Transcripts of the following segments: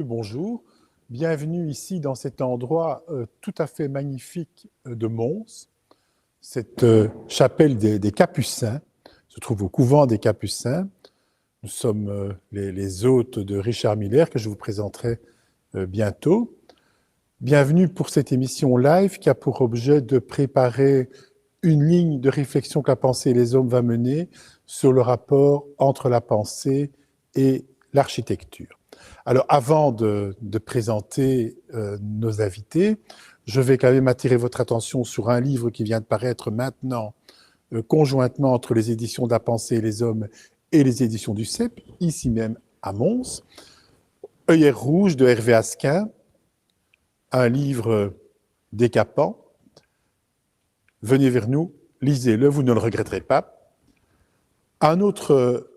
bonjour. Bienvenue ici dans cet endroit tout à fait magnifique de Mons. Cette chapelle des Capucins se trouve au couvent des Capucins. Nous sommes les hôtes de Richard Miller que je vous présenterai bientôt. Bienvenue pour cette émission live qui a pour objet de préparer une ligne de réflexion que la pensée et les hommes va mener sur le rapport entre la pensée et l'architecture. Alors, avant de présenter nos invités, je vais quand même attirer votre attention sur un livre qui vient de paraître maintenant, conjointement entre les éditions de la pensée et les hommes et les éditions du CEP, ici même à Mons, Œillères rouges de Hervé Asquin, un livre décapant. Venez vers nous, lisez-le, vous ne le regretterez pas. Un autre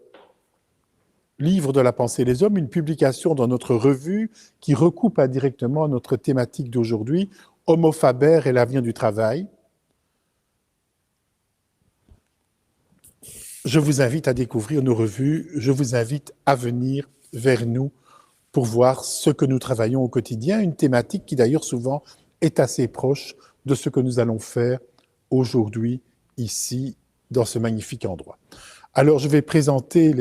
livre de la pensée et les hommes, une publication dans notre revue qui recoupe indirectement notre thématique d'aujourd'hui, Homo Faber et l'avenir du travail. Je vous invite à découvrir nos revues, je vous invite à venir vers nous pour voir ce que nous travaillons au quotidien, une thématique qui d'ailleurs souvent est assez proche de ce que nous allons faire aujourd'hui, ici, dans ce magnifique endroit. Alors, je vais présenter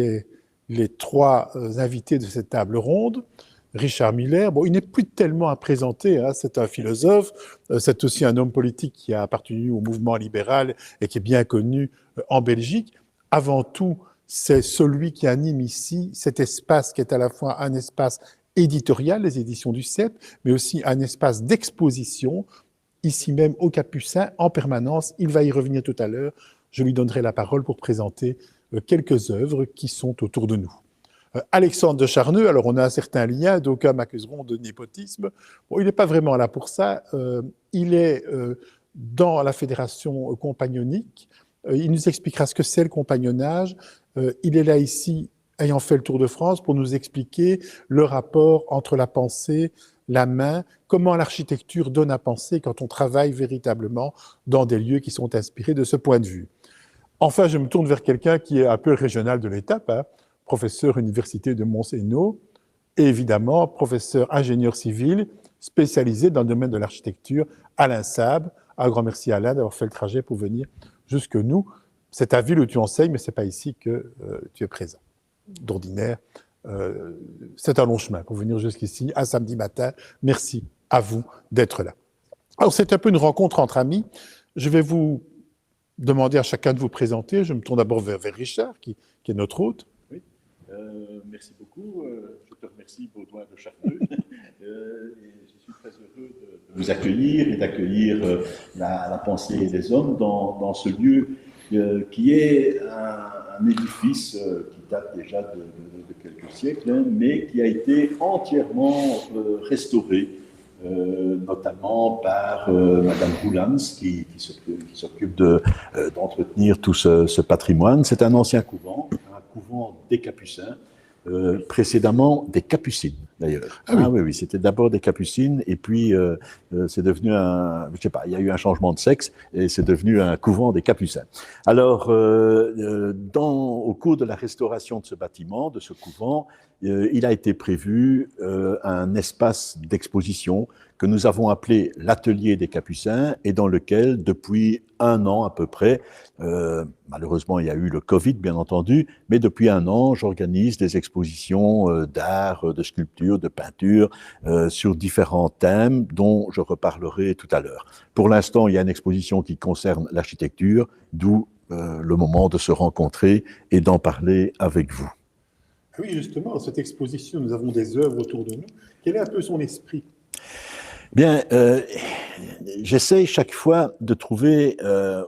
les trois invités de cette table ronde. Richard Miller, bon, il n'est plus tellement à présenter, hein, c'est un philosophe, c'est aussi un homme politique qui a appartenu au mouvement libéral et qui est bien connu en Belgique. Avant tout, c'est celui qui anime ici cet espace qui est à la fois un espace éditorial, les éditions du CEP, mais aussi un espace d'exposition, ici même au Capucin, en permanence. Il va y revenir tout à l'heure. Je lui donnerai la parole pour présenter quelques œuvres qui sont autour de nous. Alexandre de Charneux, alors on a un certain lien, d'aucuns m'accuseront de népotisme. Bon, il n'est pas vraiment là pour ça. Il est dans la fédération compagnonique. Il nous expliquera ce que c'est le compagnonnage. Il est là ici, ayant fait le tour de France, pour nous expliquer le rapport entre la pensée, la main, comment l'architecture donne à penser quand on travaille véritablement dans des lieux qui sont inspirés de ce point de vue. Enfin, je me tourne vers quelqu'un qui est un peu le régional de l'étape, hein, professeur université de Mons-Hainaut, et évidemment professeur ingénieur civil spécialisé dans le domaine de l'architecture, Alain Sab. Un grand merci à Alain d'avoir fait le trajet pour venir jusque nous. C'est à Ville où tu enseignes, mais ce n'est pas ici que tu es présent. D'ordinaire, c'est un long chemin pour venir jusqu'ici, un samedi matin. Merci à vous d'être là. Alors, c'est un peu une rencontre entre amis. Je vais vous demander à chacun de vous présenter. Je me tourne d'abord vers Richard, qui est notre hôte. Oui, merci beaucoup. Je te remercie, Baudouin de Charneux. Je suis très heureux de vous accueillir et d'accueillir la pensée des hommes dans ce lieu qui est un édifice qui date déjà de quelques siècles, hein, mais qui a été entièrement restauré. Notamment par Madame Roulans qui s'occupe d'entretenir tout ce patrimoine. C'est un ancien couvent, un couvent des Capucins, précédemment des Capucines d'ailleurs. Ah oui, oui, c'était d'abord des Capucines et puis c'est devenu je sais pas, il y a eu un changement de sexe et c'est devenu un couvent des Capucins. Alors, au cours de la restauration de ce bâtiment, de ce couvent, il a été prévu un espace d'exposition que nous avons appelé l'Atelier des Capucins et dans lequel, depuis un an à peu près, malheureusement il y a eu le Covid bien entendu, mais depuis un an, j'organise des expositions d'art, de sculpture, de peinture sur différents thèmes dont je reparlerai tout à l'heure. Pour l'instant, il y a une exposition qui concerne l'architecture, d'où le moment de se rencontrer et d'en parler avec vous. Oui, justement, dans cette exposition, nous avons des œuvres autour de nous. Quel est un peu son esprit ? Bien, j'essaie chaque fois de trouver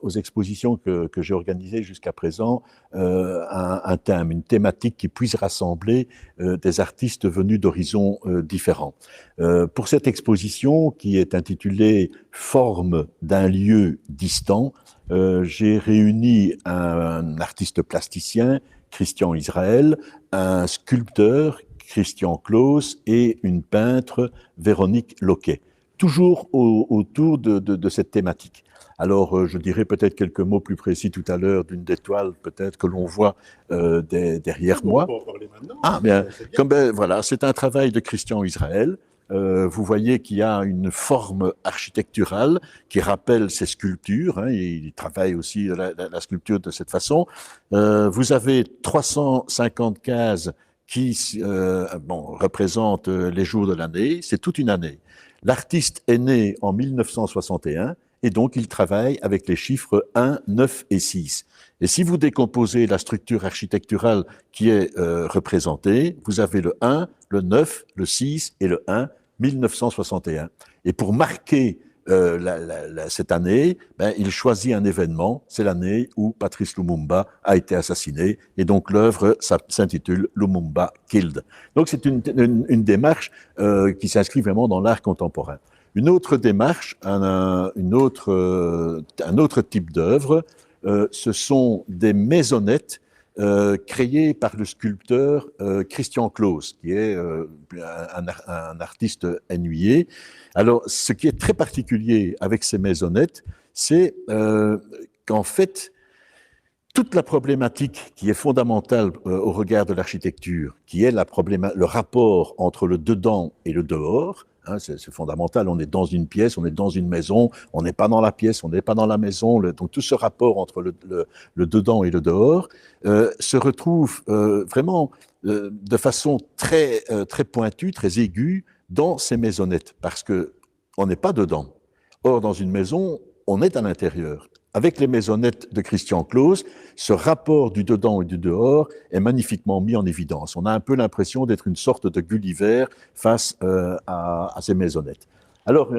aux expositions que j'ai organisées jusqu'à présent un thème, une thématique qui puisse rassembler des artistes venus d'horizons différents. Pour cette exposition qui est intitulée « Forme d'un lieu distant », j'ai réuni un artiste plasticien, Christian Israël, un sculpteur, Christian Claus, et une peintre, Véronique Loquet. toujours autour de cette thématique. Alors, je dirais peut-être quelques mots plus précis tout à l'heure d'une des toiles, peut-être que l'on voit derrière moi. On peut en parler maintenant. Ah, bien, comme, voilà, c'est un travail de Christian Israël. Vous voyez qu'il y a une forme architecturale qui rappelle ces sculptures. Hein, il travaille aussi la sculpture de cette façon. Vous avez 350 cases qui représentent les jours de l'année. C'est toute une année. L'artiste est né en 1961 et donc il travaille avec les chiffres 1, 9 et 6. Et si vous décomposez la structure architecturale qui est représentée, vous avez le 1, le 9, le 6 et le 1, 1961. Et pour marquer cette année, il choisit un événement, c'est l'année où Patrice Lumumba a été assassiné, et donc l'œuvre s'intitule Lumumba Killed. Donc c'est une démarche qui s'inscrit vraiment dans l'art contemporain. Une autre démarche, un autre type d'œuvre, ce sont des maisonnettes créées par le sculpteur Christian Claus, qui est un artiste ennuyé. Alors, ce qui est très particulier avec ces maisonnettes, c'est qu'en fait, toute la problématique qui est fondamentale au regard de l'architecture, qui est le rapport entre le dedans et le dehors, hein, c'est fondamental, on est dans une pièce, on est dans une maison, on n'est pas dans la pièce, on n'est pas dans la maison, donc tout ce rapport entre le dedans et le dehors se retrouve vraiment de façon très pointue, très aiguë dans ces maisonnettes, parce qu'on n'est pas dedans. Or, dans une maison, on est à l'intérieur. Avec les maisonnettes de Christian Claus, ce rapport du dedans et du dehors est magnifiquement mis en évidence. On a un peu l'impression d'être une sorte de Gulliver face à ces maisonnettes. Alors,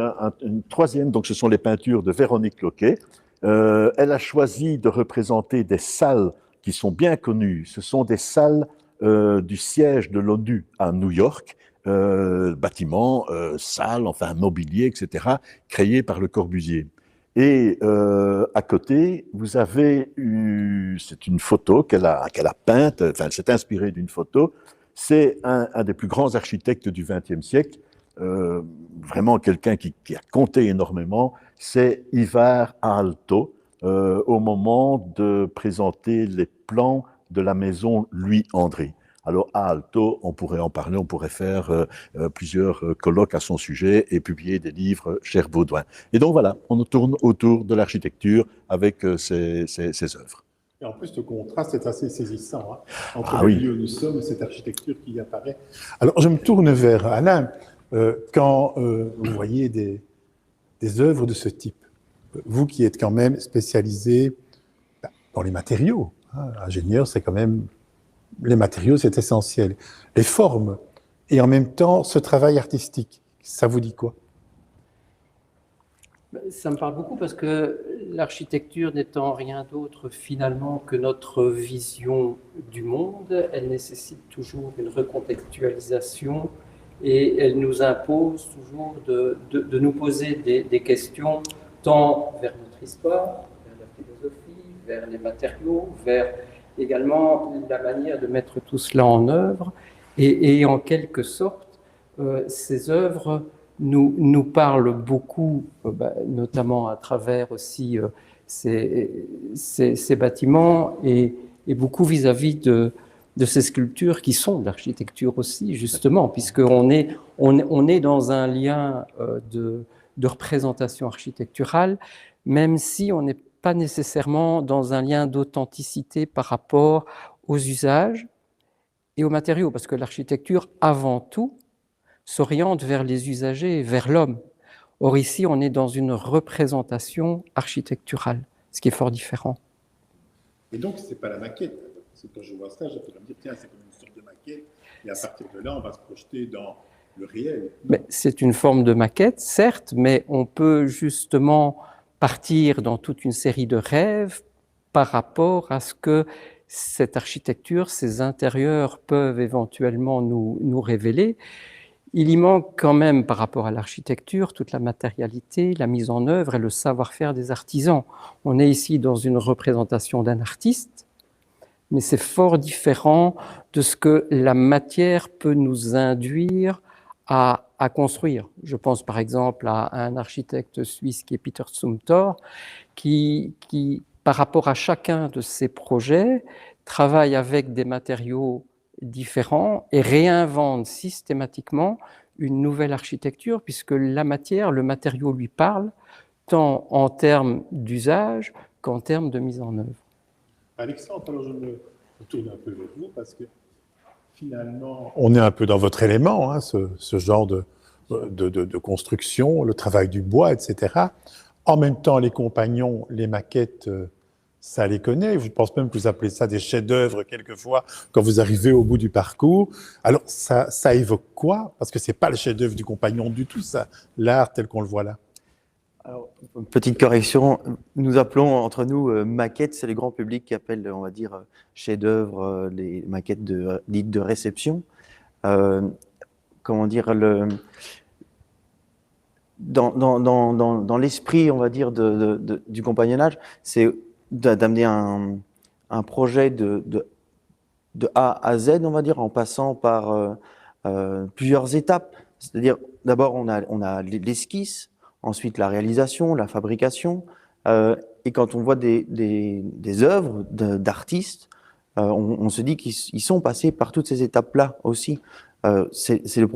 une troisième, donc ce sont les peintures de Véronique Loquet. Elle a choisi de représenter des salles qui sont bien connues. Ce sont des salles du siège de l'ONU à New York, bâtiments, salles, enfin mobilier, etc., créés par Le Corbusier. Et à côté, vous avez c'est une photo qu'elle a peinte, enfin elle s'est inspirée d'une photo. C'est un des plus grands architectes du XXe siècle, vraiment quelqu'un qui a compté énormément. C'est Ivar Aalto, au moment de présenter les plans de la maison Louis-André. Alors, à Aalto, on pourrait en parler, on pourrait faire plusieurs colloques à son sujet et publier des livres Cher Baudouin. Et donc voilà, on tourne autour de l'architecture avec ces œuvres. Et en plus, le contraste est assez saisissant entre le lieu où nous sommes et cette architecture qui apparaît. Alors, je me tourne vers Alain. Quand vous voyez des œuvres de ce type, vous qui êtes quand même spécialisé dans les matériaux, hein, ingénieur, c'est quand même... Les matériaux, c'est essentiel. Les formes, et en même temps, ce travail artistique, ça vous dit quoi? Ça me parle beaucoup parce que l'architecture n'étant rien d'autre finalement que notre vision du monde, elle nécessite toujours une recontextualisation et elle nous impose toujours de nous poser des questions tant vers notre histoire, vers la philosophie, vers les matériaux, vers également la manière de mettre tout cela en œuvre et en quelque sorte ces œuvres nous parlent beaucoup, notamment à travers aussi ces bâtiments et beaucoup vis-à-vis de ces sculptures qui sont de l'architecture aussi justement, puisqu'on est dans un lien de représentation architecturale, même si on n'est pas nécessairement dans un lien d'authenticité par rapport aux usages et aux matériaux, parce que l'architecture, avant tout, s'oriente vers les usagers, vers l'homme. Or ici, on est dans une représentation architecturale, ce qui est fort différent. Et donc, ce n'est pas la maquette. Parce que quand je vois ça, je peux me dire, tiens, c'est comme une sorte de maquette, et à partir de là, on va se projeter dans le réel. C'est une forme de maquette, certes, mais on peut justement partir dans toute une série de rêves par rapport à ce que cette architecture, ces intérieurs peuvent éventuellement nous révéler. Il y manque quand même par rapport à l'architecture toute la matérialité, la mise en œuvre et le savoir-faire des artisans. On est ici dans une représentation d'un artiste, mais c'est fort différent de ce que la matière peut nous induire à à construire. Je pense par exemple à un architecte suisse qui est Peter Zumthor, qui, par rapport à chacun de ses projets, travaille avec des matériaux différents et réinvente systématiquement une nouvelle architecture, puisque la matière, le matériau lui parle, tant en termes d'usage qu'en termes de mise en œuvre. Alexandre, alors je me retourne un peu vers vous parce que finalement, on est un peu dans votre élément, hein, ce genre de construction, le travail du bois, etc. En même temps, les compagnons, les maquettes, ça les connaît. Je pense même que vous appelez ça des chefs-d'œuvre quelquefois quand vous arrivez au bout du parcours. Alors, ça évoque quoi? Parce que c'est pas le chef-d'œuvre du compagnon du tout, ça, l'art tel qu'on le voit là. Alors, petite correction, nous appelons entre nous maquettes, c'est le grand public qui appelle, on va dire, chefs-d'œuvre, les maquettes dites de réception. Comment dire, dans l'esprit, on va dire, du compagnonnage, c'est d'amener un projet de A à Z, on va dire, en passant par plusieurs étapes. C'est-à-dire, d'abord, on a l'esquisse, ensuite la réalisation, la fabrication, et quand on voit des œuvres d'artistes, on se dit qu'ils sont passés par toutes ces étapes-là aussi. C'est le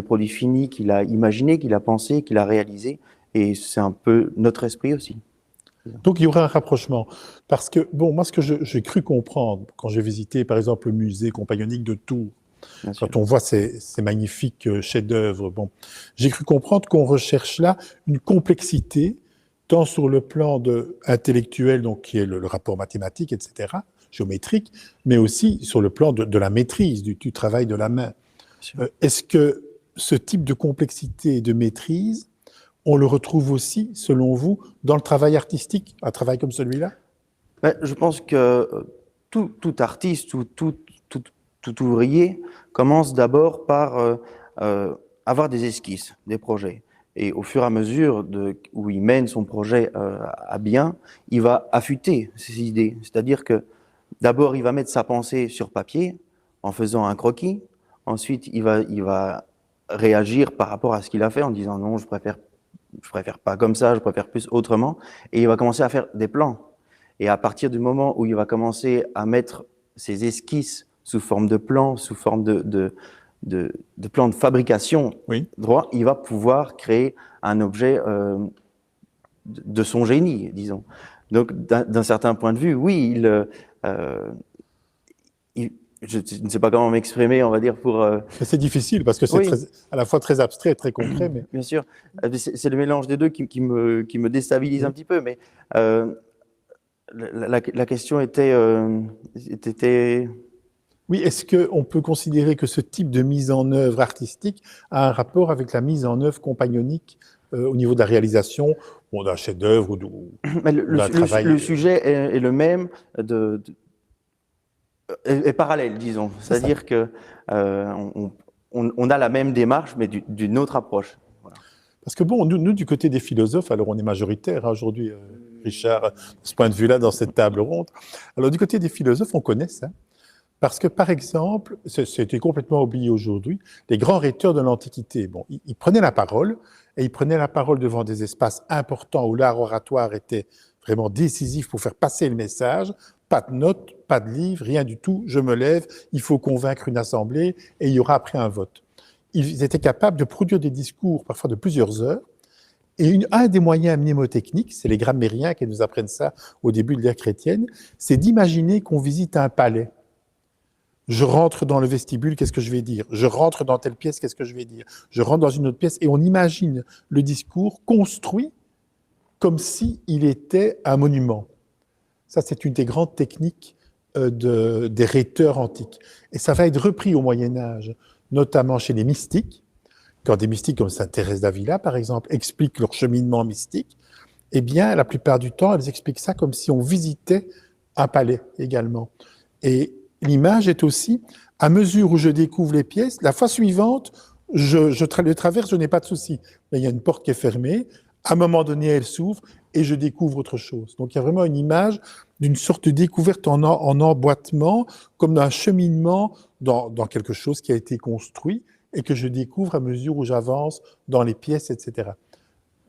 produit fini qu'il a imaginé, qu'il a pensé, qu'il a réalisé, et c'est un peu notre esprit aussi. Donc il y aura un rapprochement. Parce que, bon, moi ce que j'ai cru comprendre quand j'ai visité par exemple le musée compagnonique de Tours, quand on voit ces magnifiques chefs-d'œuvre, bon, j'ai cru comprendre qu'on recherche là une complexité, tant sur le plan intellectuel, donc qui est le rapport mathématique, etc., géométrique, mais aussi sur le plan de la maîtrise, du travail de la main. Est-ce que ce type de complexité et de maîtrise, on le retrouve aussi, selon vous, dans le travail artistique, un travail comme celui-là? Je pense que tout artiste ou tout ouvrier commence d'abord par avoir des esquisses, des projets. Et au fur et à mesure où il mène son projet à bien, il va affûter ses idées. C'est-à-dire que d'abord, il va mettre sa pensée sur papier en faisant un croquis. Ensuite, il va réagir par rapport à ce qu'il a fait en disant non, je préfère pas comme ça, je préfère plus autrement. Et il va commencer à faire des plans. Et à partir du moment où il va commencer à mettre ses esquisses sous forme de plans, sous forme de plans de fabrication, oui, droit, il va pouvoir créer un objet de son génie, disons. Donc, d'un certain point de vue, oui, je ne sais pas comment m'exprimer, on va dire, pour... C'est difficile parce que c'est oui, à la fois très abstrait et très concret. Mais... Bien sûr, c'est le mélange des deux qui me déstabilise un petit peu, mais la question était... Oui, est-ce qu'on peut considérer que ce type de mise en œuvre artistique a un rapport avec la mise en œuvre compagnonique au niveau de la réalisation d'un chef-d'œuvre ou d'un travail? Le sujet est le même, est parallèle, disons. C'est-à-dire que on a la même démarche, mais d'une autre approche. Voilà. Parce que bon, nous, du côté des philosophes, alors on est majoritaire hein, aujourd'hui, Richard, de ce point de vue-là, dans cette table ronde. Alors du côté des philosophes, on connaît ça. Parce que, par exemple, c'était complètement oublié aujourd'hui, les grands rhéteurs de l'Antiquité, bon, ils prenaient la parole, et ils prenaient la parole devant des espaces importants où l'art oratoire était vraiment décisif pour faire passer le message. Pas de notes, pas de livres, rien du tout. Je me lève, il faut convaincre une assemblée, et il y aura après un vote. Ils étaient capables de produire des discours, parfois de plusieurs heures, et un des moyens mnémotechniques, c'est les grammairiens qui nous apprennent ça au début de l'ère chrétienne, c'est d'imaginer qu'on visite un palais. Je rentre dans le vestibule, qu'est-ce que je vais dire? Je rentre dans telle pièce, qu'est-ce que je vais dire? Je rentre dans une autre pièce et on imagine le discours construit comme s'il était un monument. Ça, c'est une des grandes techniques des rhéteurs antiques. Et ça va être repris au Moyen-Âge, notamment chez les mystiques. Quand des mystiques comme sainte Thérèse d'Avila, par exemple, expliquent leur cheminement mystique, eh bien, la plupart du temps, elles expliquent ça comme si on visitait un palais également. Et l'image est aussi, à mesure où je découvre les pièces, la fois suivante, je le traverse, je n'ai pas de souci. Mais il y a une porte qui est fermée, à un moment donné, elle s'ouvre et je découvre autre chose. Donc il y a vraiment une image d'une sorte de découverte en emboîtement, comme d'un cheminement dans quelque chose qui a été construit et que je découvre à mesure où j'avance dans les pièces, etc.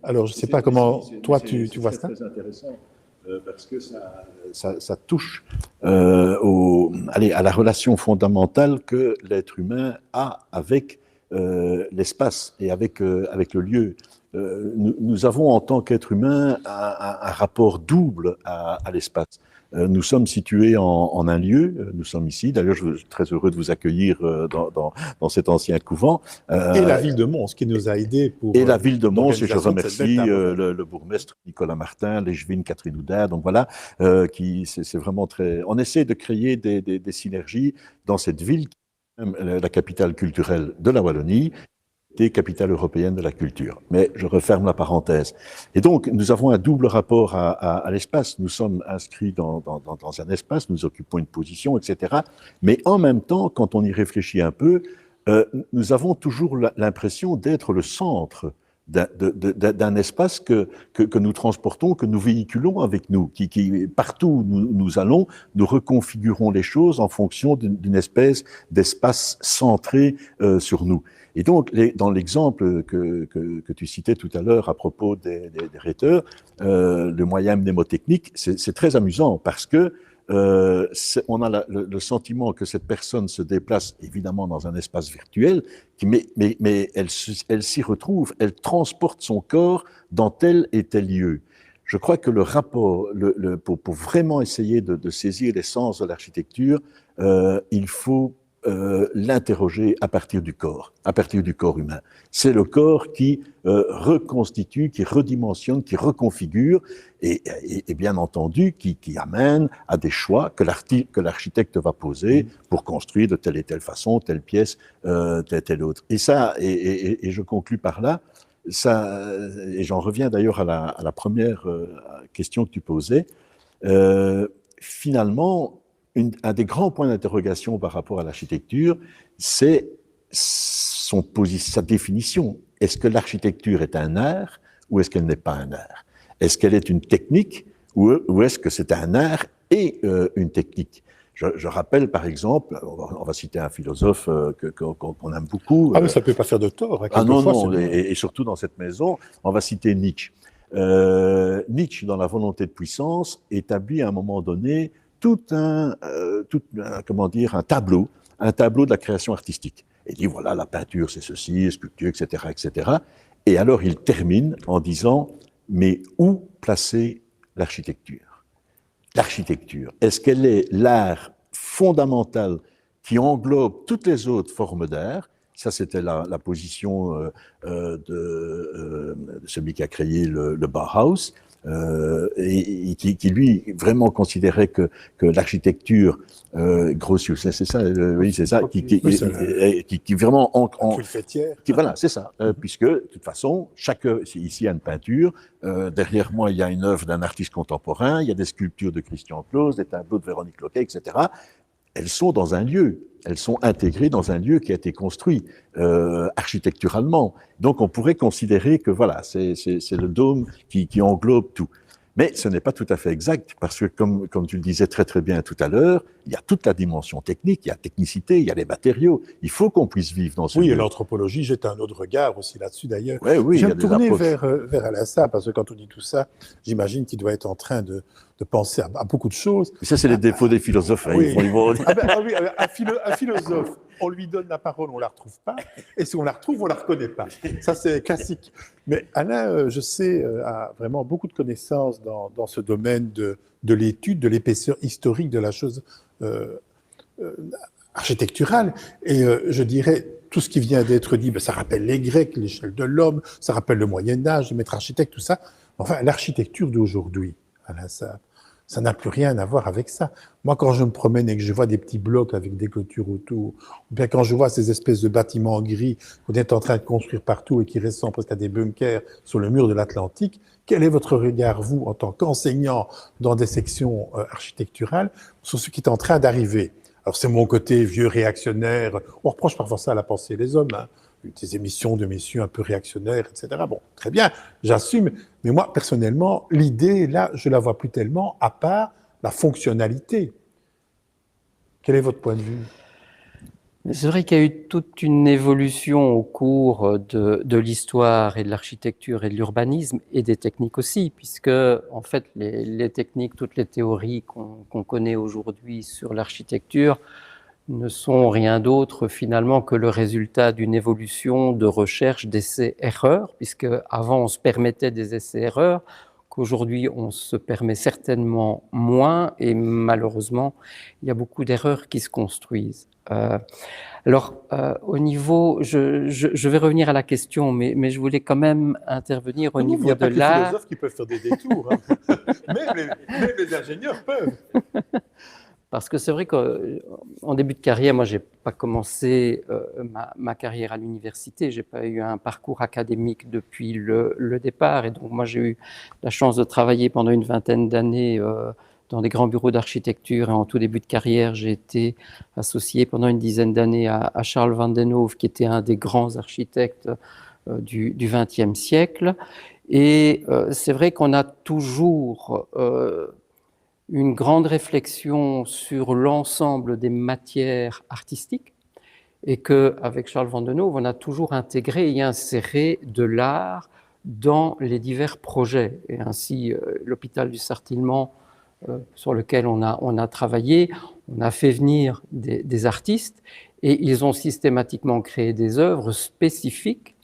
Alors, je ne sais pas comment toi tu vois ça. C'est très intéressant parce que ça touche à la relation fondamentale que l'être humain a avec l'espace et avec le lieu. Nous avons en tant qu'être humain un rapport double à l'espace. Nous sommes situés en un lieu, nous sommes ici, d'ailleurs je suis très heureux de vous accueillir dans cet ancien couvent. Et la ville de Mons qui nous a aidés pour... Et la ville de Mons, et je remercie le le bourgmestre Nicolas Martin, l'échevine Catherine Oudin, donc voilà, c'est vraiment très... On essaie de créer des synergies dans cette ville, qui est même la capitale culturelle de la Wallonie, capitale européenne de la culture. Mais je referme la parenthèse. Et donc, nous avons un double rapport à l'espace. Nous sommes inscrits dans un espace, nous occupons une position, etc. Mais en même temps, quand on y réfléchit un peu, nous avons toujours l'impression d'être le centre d'un espace que nous transportons, que nous véhiculons avec nous, qui partout où nous allons, nous reconfigurons les choses en fonction d'une espèce d'espace centré sur nous. Et donc, dans l'exemple que tu citais tout à l'heure à propos des rhéteurs, le moyen mnémotechnique, c'est très amusant parce que on a le sentiment que cette personne se déplace évidemment dans un espace virtuel, mais elle s'y retrouve, elle transporte son corps dans tel et tel lieu. Je crois que le rapport, pour vraiment essayer de saisir l'essence de l'architecture, il faut l'interroger à partir du corps humain. C'est le corps qui reconstitue, qui redimensionne, qui reconfigure et bien entendu qui amène à des choix que l'architecte va poser pour construire de telle et telle façon, telle pièce, telle autre. Et ça, et je conclus par là, ça, et j'en reviens d'ailleurs à la première question que tu posais, finalement, un des grands points d'interrogation par rapport à l'architecture, c'est sa définition. Est-ce que l'architecture est un art ou est-ce qu'elle n'est pas un art? Est-ce qu'elle est une technique ou est-ce que c'est un art et une technique? Je rappelle par exemple, on va citer un philosophe qu'on aime beaucoup. Ah mais ça ne peut pas faire de tort. Ah non, non, et surtout dans cette maison, on va citer Nietzsche. Nietzsche, dans La volonté de puissance, établit à un moment donné tout un tableau de la création artistique. Il dit, voilà, la peinture, c'est ceci, sculpture, etc., etc. Et alors, il termine en disant, mais où placer l'architecture? L'architecture, est-ce qu'elle est l'art fondamental qui englobe toutes les autres formes d'art? Ça, c'était la position de celui qui a créé le Bauhaus. Et qui lui vraiment considérait que l'architecture Grotius, c'est ça, oui c'est ça, qui vraiment voilà c'est ça, puisque de toute façon ici il y a une peinture, derrière moi il y a une œuvre d'un artiste contemporain, il y a des sculptures de Christian Claus, des tableaux de Véronique Loquet, etc. Elles sont dans un lieu, elles sont intégrées dans un lieu qui a été construit architecturalement. Donc on pourrait considérer que voilà, c'est le dôme qui englobe tout. Mais ce n'est pas tout à fait exact, parce que comme tu le disais très très bien tout à l'heure, il y a toute la dimension technique, il y a la technicité, il y a les matériaux. Il faut qu'on puisse vivre dans ce lieu. Oui, et l'anthropologie jette un autre regard aussi là-dessus d'ailleurs. Ouais, oui, je vais me tourner vers Alain Sable, parce que quand on dit tout ça, j'imagine qu'il doit être en train de penser à beaucoup de choses. Mais ça, c'est les défauts des philosophes. Oui. Un philosophe, on lui donne la parole, on ne la retrouve pas, et si on la retrouve, on ne la reconnaît pas. Ça, c'est classique. Mais Alain, je sais, a vraiment beaucoup de connaissances dans ce domaine de l'étude, de l'épaisseur historique de la chose architecturale. Et je dirais, tout ce qui vient d'être dit, ça rappelle les Grecs, l'échelle de l'homme, ça rappelle le Moyen-Âge, le maître architecte, tout ça. Enfin, l'architecture d'aujourd'hui, Alain Sable, ça n'a plus rien à voir avec ça. Moi, quand je me promène et que je vois des petits blocs avec des clôtures autour, ou bien quand je vois ces espèces de bâtiments gris qu'on est en train de construire partout et qui ressemblent presque à des bunkers sur le mur de l'Atlantique, quel est votre regard, vous, en tant qu'enseignant dans des sections architecturales, sur ce qui est en train d'arriver? Alors, c'est mon côté vieux réactionnaire. On reproche parfois ça à la pensée des hommes, hein. Des émissions de messieurs un peu réactionnaires, etc. Bon, très bien, j'assume. Mais moi, personnellement, l'idée, là, je la vois plus tellement, à part la fonctionnalité. Quel est votre point de vue? C'est vrai qu'il y a eu toute une évolution au cours de l'histoire et de l'architecture et de l'urbanisme et des techniques aussi, puisque en fait les techniques, toutes les théories qu'on connaît aujourd'hui sur l'architecture ne sont rien d'autre finalement que le résultat d'une évolution de recherche d'essais-erreurs, puisque avant on se permettait des essais-erreurs, qu'aujourd'hui on se permet certainement moins, et malheureusement il y a beaucoup d'erreurs qui se construisent. Au niveau, je vais revenir à la question, mais je voulais quand même intervenir au Non, il n'y niveau a de pas que les l'art. philosophes qui peuvent faire des détours. Hein. Même les ingénieurs peuvent. Parce que c'est vrai qu'en début de carrière, moi, j'ai pas commencé ma carrière à l'université, j'ai pas eu un parcours académique depuis le départ, et donc moi, j'ai eu la chance de travailler pendant une vingtaine d'années dans des grands bureaux d'architecture, et en tout début de carrière, j'ai été associé pendant une dizaine d'années à Charles van den Hove, qui était un des grands architectes du XXe siècle. Et c'est vrai qu'on a toujours une grande réflexion sur l'ensemble des matières artistiques, et qu'avec Charles van den Hove, on a toujours intégré et inséré de l'art dans les divers projets. Et ainsi, l'hôpital du Sartillement, sur lequel on a travaillé, on a fait venir des artistes, et ils ont systématiquement créé des œuvres spécifiques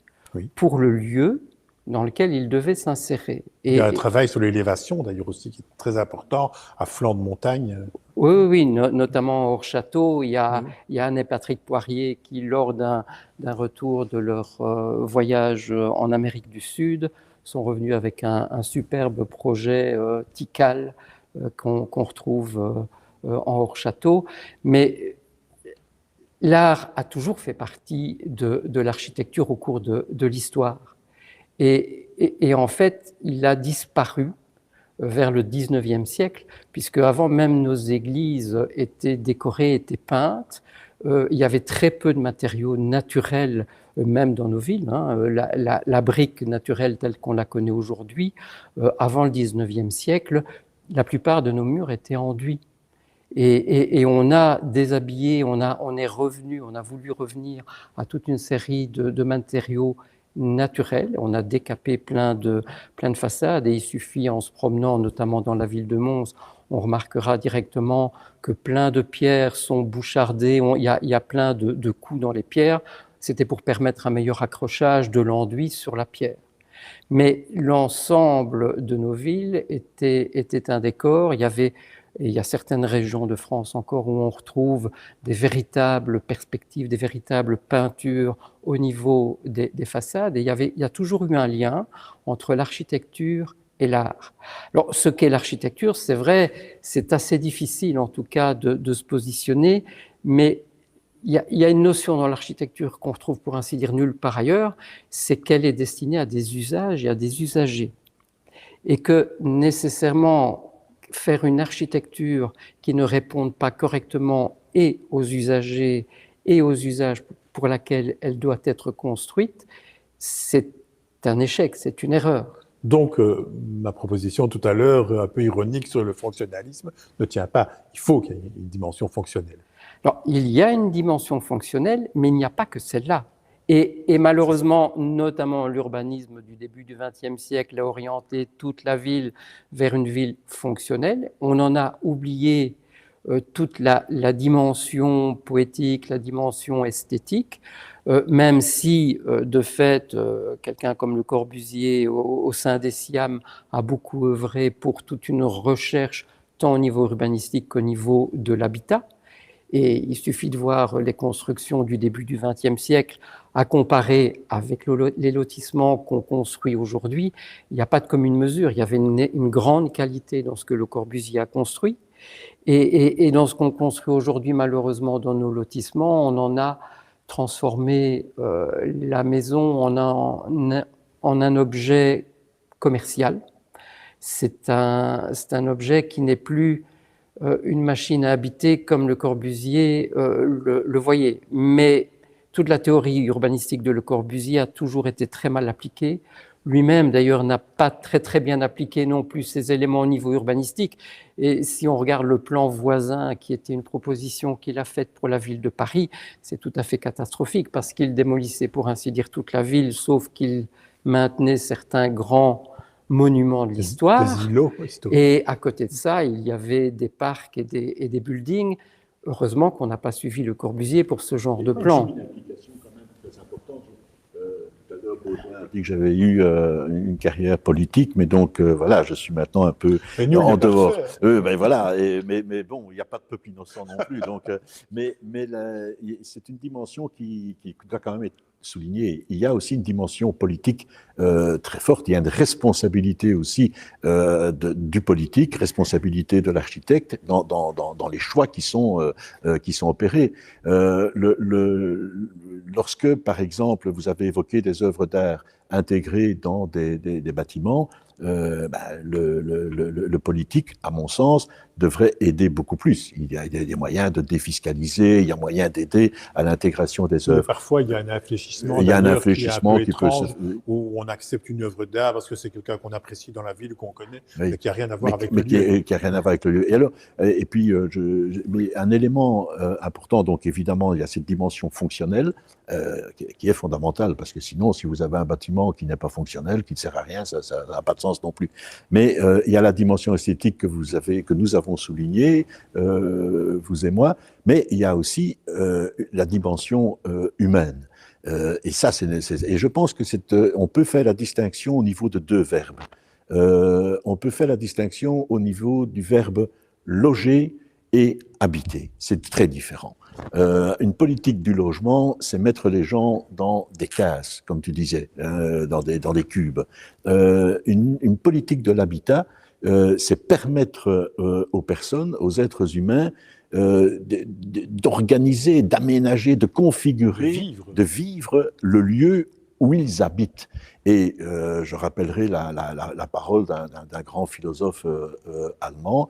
pour le lieu dans lequel ils devaient s'insérer. Il y a un travail sur l'élévation, d'ailleurs, aussi, qui est très important, à flanc de montagne. Oui, notamment hors château. Il y a Anne et Patrick Poirier qui, lors d'un retour de leur voyage en Amérique du Sud, sont revenus avec un superbe projet Tikal qu'on retrouve en hors château. Mais l'art a toujours fait partie de l'architecture au cours de l'histoire. Et en fait, il a disparu vers le 19e siècle, puisque avant même nos églises étaient décorées, étaient peintes. Il y avait très peu de matériaux naturels, même dans nos villes. La brique naturelle telle qu'on la connaît aujourd'hui, avant le 19e siècle, la plupart de nos murs étaient enduits. Et on a déshabillé, on a voulu revenir à toute une série de matériaux naturels. On a décapé plein de façades, et il suffit, en se promenant notamment dans la ville de Mons, on remarquera directement que plein de pierres sont bouchardées, il y a plein de coups dans les pierres. C'était pour permettre un meilleur accrochage de l'enduit sur la pierre. Mais l'ensemble de nos villes était un décor. Il y a certaines régions de France encore où on retrouve des véritables perspectives, des véritables peintures au niveau des façades. Et il y a toujours eu un lien entre l'architecture et l'art. Alors, ce qu'est l'architecture, c'est vrai, c'est assez difficile en tout cas de se positionner, mais il y a une notion dans l'architecture qu'on retrouve pour ainsi dire nulle part ailleurs, c'est qu'elle est destinée à des usages et à des usagers. Et que nécessairement, faire une architecture qui ne réponde pas correctement et aux usagers et aux usages pour lesquels elle doit être construite, c'est un échec, c'est une erreur. Donc, ma proposition tout à l'heure, un peu ironique sur le fonctionnalisme, ne tient pas. Il faut qu'il y ait une dimension fonctionnelle. Alors, il y a une dimension fonctionnelle, mais il n'y a pas que celle-là. Et malheureusement, notamment l'urbanisme du début du XXe siècle a orienté toute la ville vers une ville fonctionnelle. On en a oublié toute la dimension poétique, la dimension esthétique, même si, de fait, quelqu'un comme Le Corbusier, au sein des SIAM, a beaucoup œuvré pour toute une recherche, tant au niveau urbanistique qu'au niveau de l'habitat. Et il suffit de voir les constructions du début du XXe siècle à comparer avec les lotissements qu'on construit aujourd'hui. Il n'y a pas de commune mesure. Il y avait une grande qualité dans ce que Le Corbusier a construit. Et dans ce qu'on construit aujourd'hui, malheureusement, dans nos lotissements, on en a transformé la maison en un objet commercial. C'est un objet qui n'est plus une machine à habiter comme Le Corbusier le voyait. Mais toute la théorie urbanistique de Le Corbusier a toujours été très mal appliquée. lui-même, d'ailleurs, n'a pas très bien appliqué non plus ces éléments au niveau urbanistique. Et si on regarde le plan voisin, qui était une proposition qu'il a faite pour la ville de Paris, c'est tout à fait catastrophique parce qu'il démolissait, pour ainsi dire, toute la ville, sauf qu'il maintenait certains grands monuments de l'histoire. Des îlots historiques. Et à côté de ça, il y avait des parcs et des buildings. Heureusement qu'on n'a pas suivi Le Corbusier pour ce genre de plan. Une implication quand même très importante. Tout à l'heure, Baudouin a dit que j'avais eu une carrière politique, mais donc voilà, je suis maintenant un peu Mais nous, en dehors. Ben voilà, mais bon, il n'y a pas de peuple innocent non plus. Donc, mais c'est une dimension qui doit quand même être soulignée. Il y a aussi une dimension politique très forte. Il y a une responsabilité aussi du politique, responsabilité de l'architecte dans les choix qui sont opérés. Lorsque, par exemple, vous avez évoqué des œuvres d'art intégrées dans des bâtiments, le politique, à mon sens, devrait aider beaucoup plus. Il y a des moyens de défiscaliser, il y a moyen d'aider à l'intégration des œuvres. Parfois, il y a un infléchissement. Il y a un infléchissement qui peut se... où on accepte une œuvre d'art parce que c'est quelqu'un qu'on apprécie dans la ville ou qu'on connaît, Oui. mais qui n'a rien à voir avec le lieu. Qui a rien à voir avec le lieu. Et alors, et puis, mais un élément important, donc évidemment, il y a cette dimension fonctionnelle qui est fondamentale, parce que sinon, si vous avez un bâtiment qui n'est pas fonctionnel, qui ne sert à rien, ça n'a pas de sens non plus. Mais il y a la dimension esthétique que nous avons soulignée, vous et moi, mais il y a aussi la dimension humaine. Et ça, et je pense que on peut faire la distinction au niveau de deux verbes. On peut faire la distinction au niveau du verbe loger et habiter. C'est très différent. Une politique du logement, c'est mettre les gens dans des cases, comme tu disais, dans des cubes. Une politique de l'habitat, c'est permettre aux personnes, aux êtres humains, d'organiser, d'aménager, de configurer, de vivre le lieu où ils habitent. Et je rappellerai la parole d'un grand philosophe allemand,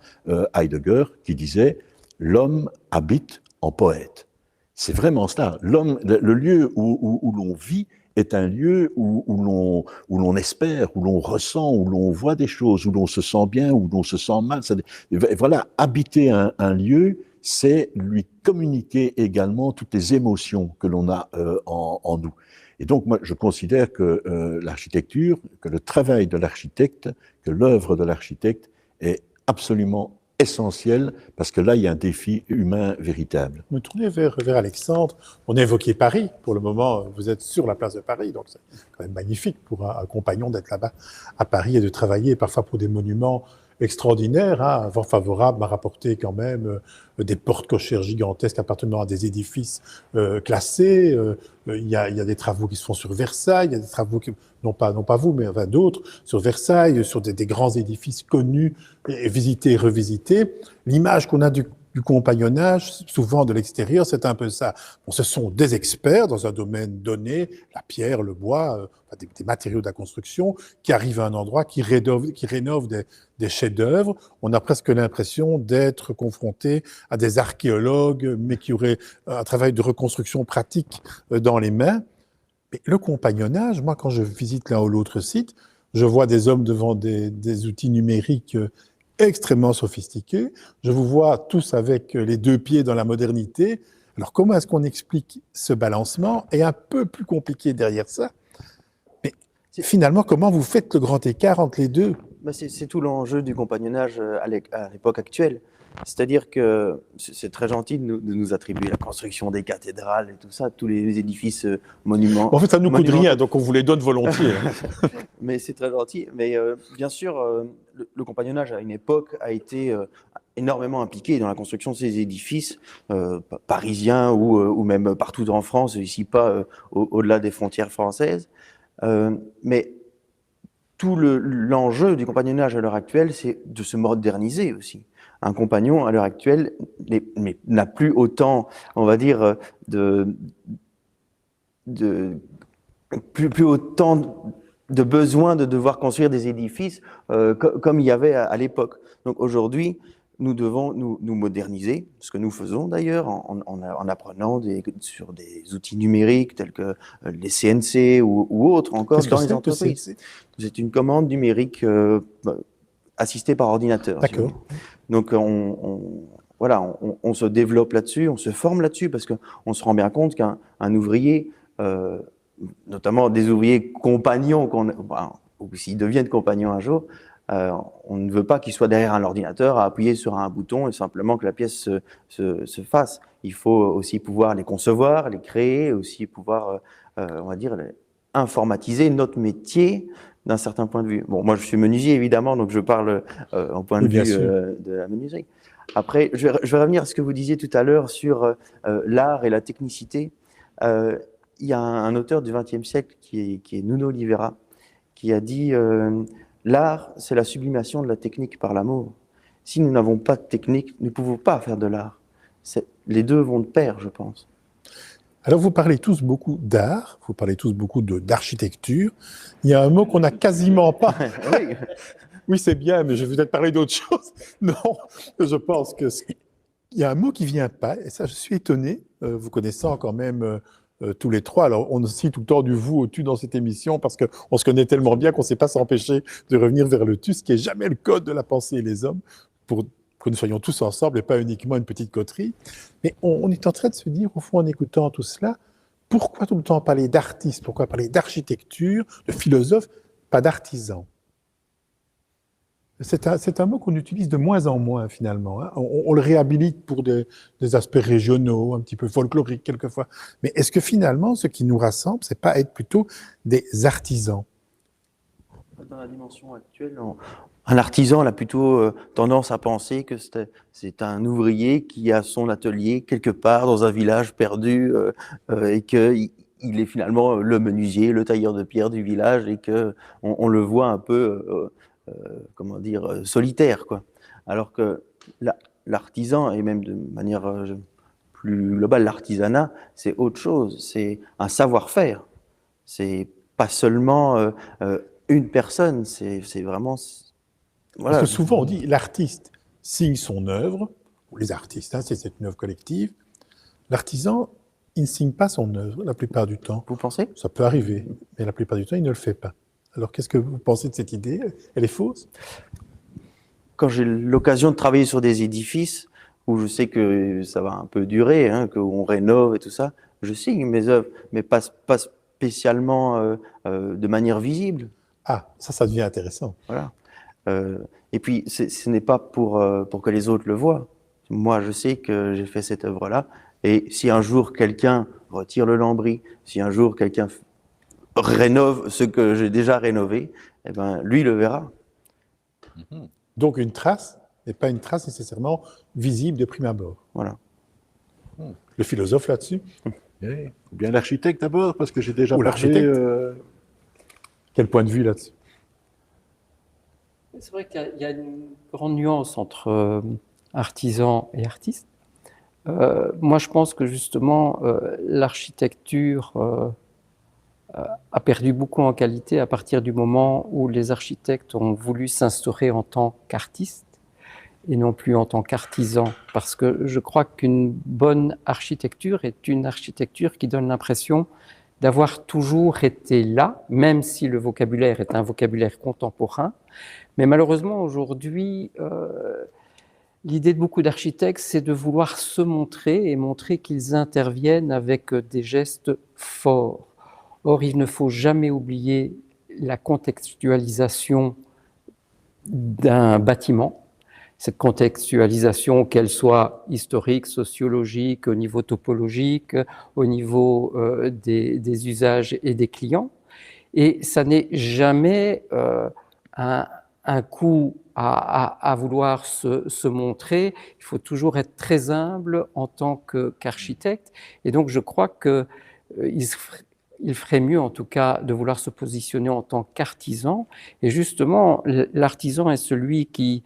Heidegger, qui disait « L'homme habite en poète ». C'est vraiment cela. Le lieu où l'on vit est un lieu où l'on espère, où l'on ressent, où l'on voit des choses, où l'on se sent bien, où l'on se sent mal. Voilà, habiter un lieu, c'est lui communiquer également toutes les émotions que l'on a en nous. Et donc, moi, je considère que l'architecture, que le travail de l'architecte, que l'œuvre de l'architecte est absolument essentiel, parce que là, il y a un défi humain véritable. Je me tournais vers Alexandre. On a évoqué Paris. Pour le moment, vous êtes sur la place de Paris, donc c'est quand même magnifique pour un compagnon d'être là-bas à Paris et de travailler parfois pour des monuments extraordinaire, hein, un vent favorable m'a rapporté quand même des portes cochères gigantesques appartenant à des édifices classés. Il y a des travaux qui se font sur Versailles, il y a des travaux qui, non pas vous, mais enfin, d'autres, sur Versailles, sur des grands édifices connus et visités et revisités. L'image qu'on a du compagnonnage, souvent de l'extérieur, c'est un peu ça. Bon, ce sont des experts dans un domaine donné, la pierre, le bois, des matériaux de la construction, qui arrivent à un endroit, qui rénovent des chefs-d'œuvre. On a presque l'impression d'être confronté à des archéologues, mais qui auraient un travail de reconstruction pratique dans les mains. Mais le compagnonnage, moi, quand je visite l'un ou l'autre site, je vois des hommes devant des outils numériques extrêmement sophistiqués. Je vous vois tous avec les deux pieds dans la modernité. Alors, comment est-ce qu'on explique ce balancement? Et un peu plus compliqué derrière ça. Mais finalement, comment vous faites le grand écart entre les deux? C'est tout l'enjeu du compagnonnage à l'époque actuelle. C'est-à-dire que c'est très gentil de nous attribuer la construction des cathédrales et tout ça, tous les édifices monuments. En fait, ça ne nous coûte rien, donc on vous les donne volontiers. Mais c'est très gentil. Mais bien sûr, le compagnonnage à une époque a été énormément impliqué dans la construction de ces édifices parisiens ou même partout en France, ici pas au-delà des frontières françaises. Mais tout l'enjeu du compagnonnage à l'heure actuelle, c'est de se moderniser aussi. Un compagnon, à l'heure actuelle, n'a plus autant, on va dire, plus autant de besoin de devoir construire des édifices comme il y avait à l'époque. Donc aujourd'hui, nous devons nous moderniser, ce que nous faisons d'ailleurs en apprenant sur des outils numériques tels que les CNC ou autres encore Qu'est-ce que dans les c'est que entreprises. CNC? C'est une commande numérique assistée par ordinateur. si vous D'accord. voulez. Donc voilà, on se développe là-dessus, on se forme là-dessus parce qu'on se rend bien compte qu'un ouvrier, notamment des ouvriers compagnons, ou s'ils deviennent compagnons un jour, on ne veut pas qu'ils soient derrière un ordinateur à appuyer sur un bouton et simplement que la pièce se fasse. Il faut aussi pouvoir les concevoir, les créer, aussi pouvoir, on va dire, informatiser notre métier d'un certain point de vue. Bon, moi je suis menuisier évidemment, donc je parle en point de Oui, bien vue sûr. de la menuiserie. Après, je vais revenir à ce que vous disiez tout à l'heure sur l'art et la technicité. Il y a un auteur du XXe siècle qui est Nuno Oliveira, qui a dit l'art, c'est la sublimation de la technique par l'amour. Si nous n'avons pas de technique, nous ne pouvons pas faire de l'art. Les deux vont de pair, je pense. Alors, vous parlez tous beaucoup d'art, vous parlez tous beaucoup d'architecture. Il y a un mot qu'on n'a quasiment pas. Oui. Oui, c'est bien, mais je vais peut-être parler d'autre chose. Non, je pense que il y a un mot qui vient pas, et ça, je suis étonné. Vous connaissant quand même tous les trois. Alors, on cite tout le temps du vous au tu dans cette émission parce qu'on se connaît tellement bien qu'on ne sait pas s'empêcher de revenir vers le tu, ce qui n'est jamais le code de la pensée et les hommes, pour que nous soyons tous ensemble et pas uniquement une petite coterie. Mais on est en train de se dire, au fond, en écoutant tout cela, pourquoi tout le temps parler d'artistes, pourquoi parler d'architecture, de philosophe, pas d'artisan? C'est un mot qu'on utilise de moins en moins, finalement. Hein. On le réhabilite pour des aspects régionaux, un petit peu folkloriques, quelquefois. Mais est-ce que finalement, ce qui nous rassemble, c'est pas être plutôt des artisans? Dans la dimension actuelle, un artisan a plutôt tendance à penser que c'est un ouvrier qui a son atelier quelque part dans un village perdu et qu'il est finalement le menuisier, le tailleur de pierre du village et qu'on le voit un peu, comment dire, solitaire, quoi. Alors que l'artisan, et même de manière plus globale, l'artisanat, c'est autre chose, c'est un savoir-faire. C'est pas seulement une personne, c'est vraiment... Voilà. Parce que souvent, on dit l'artiste signe son œuvre, ou les artistes, hein, c'est une œuvre collective. L'artisan, il ne signe pas son œuvre la plupart du temps. Vous pensez? Ça peut arriver, mais la plupart du temps, il ne le fait pas. Alors, qu'est-ce que vous pensez de cette idée? Elle est fausse? Quand j'ai l'occasion de travailler sur des édifices, où je sais que ça va un peu durer, hein, qu'on rénove et tout ça, je signe mes œuvres, mais pas spécialement de manière visible. Ah, ça devient intéressant. Voilà. Et puis, ce n'est pas pour que les autres le voient. Moi, je sais que j'ai fait cette œuvre-là, et si un jour quelqu'un retire le lambris, si un jour quelqu'un rénove ce que j'ai déjà rénové, eh ben, lui le verra. Donc, une trace n'est pas une trace nécessairement visible de prime abord. Voilà. Le philosophe là-dessus? Oui. Ou bien l'architecte d'abord, parce que j'ai déjà Ou parlé... l'architecte. Quel point de vue là-dessus? C'est vrai qu'il y a une grande nuance entre artisan et artiste. Moi, je pense que justement, l'architecture a perdu beaucoup en qualité à partir du moment où les architectes ont voulu s'instaurer en tant qu'artistes et non plus en tant qu'artisans. Parce que je crois qu'une bonne architecture est une architecture qui donne l'impression d'avoir toujours été là, même si le vocabulaire est un vocabulaire contemporain. Mais malheureusement, aujourd'hui, l'idée de beaucoup d'architectes, c'est de vouloir se montrer et montrer qu'ils interviennent avec des gestes forts. Or, il ne faut jamais oublier la contextualisation d'un bâtiment. Cette contextualisation, qu'elle soit historique, sociologique, au niveau topologique, au niveau des usages et des clients. Et ça n'est jamais un coup à vouloir se montrer. Il faut toujours être très humble en tant qu'architecte. Et donc, je crois qu'il ferait mieux, en tout cas, de vouloir se positionner en tant qu'artisan. Et justement, l'artisan est celui qui,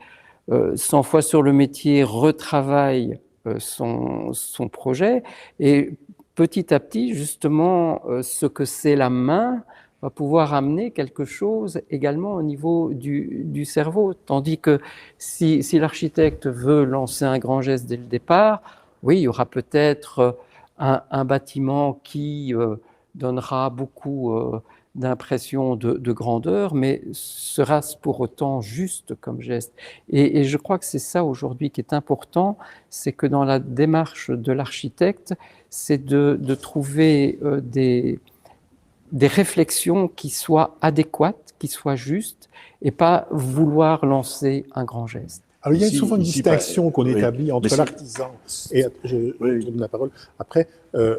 100 fois sur le métier, retravaille son projet. Et petit à petit, justement, ce que c'est la main va pouvoir amener quelque chose également au niveau du cerveau. Tandis que si l'architecte veut lancer un grand geste dès le départ, oui, il y aura peut-être un bâtiment qui donnera beaucoup d'impression de grandeur, mais sera-ce pour autant juste comme geste? Et je crois que c'est ça aujourd'hui qui est important, c'est que dans la démarche de l'architecte, c'est de trouver des réflexions qui soient adéquates, qui soient justes, et pas vouloir lancer un grand geste. Alors, il y a Ici- souvent une ici, distinction qu'on oui, établit entre mais l'artisan et, Oui. je donne la parole après,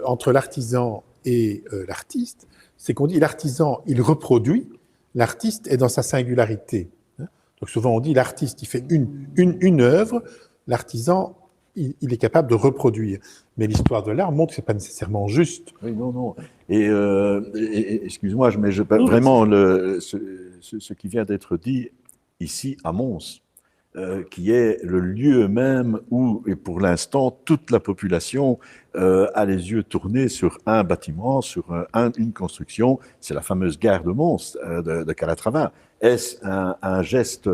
entre l'artisan et l'artiste, c'est qu'on dit l'artisan, il reproduit, l'artiste est dans sa singularité. Hein. Donc souvent on dit l'artiste, il fait une œuvre, l'artisan, il est capable de reproduire. Mais l'histoire de l'art montre que ce n'est pas nécessairement juste. Oui, non, non. Excuse-moi, mais vraiment, ce qui vient d'être dit ici à Mons, qui est le lieu même où, et pour l'instant, toute la population a les yeux tournés sur un bâtiment, sur une construction, c'est la fameuse gare de Mons, de Calatrava. Est-ce un geste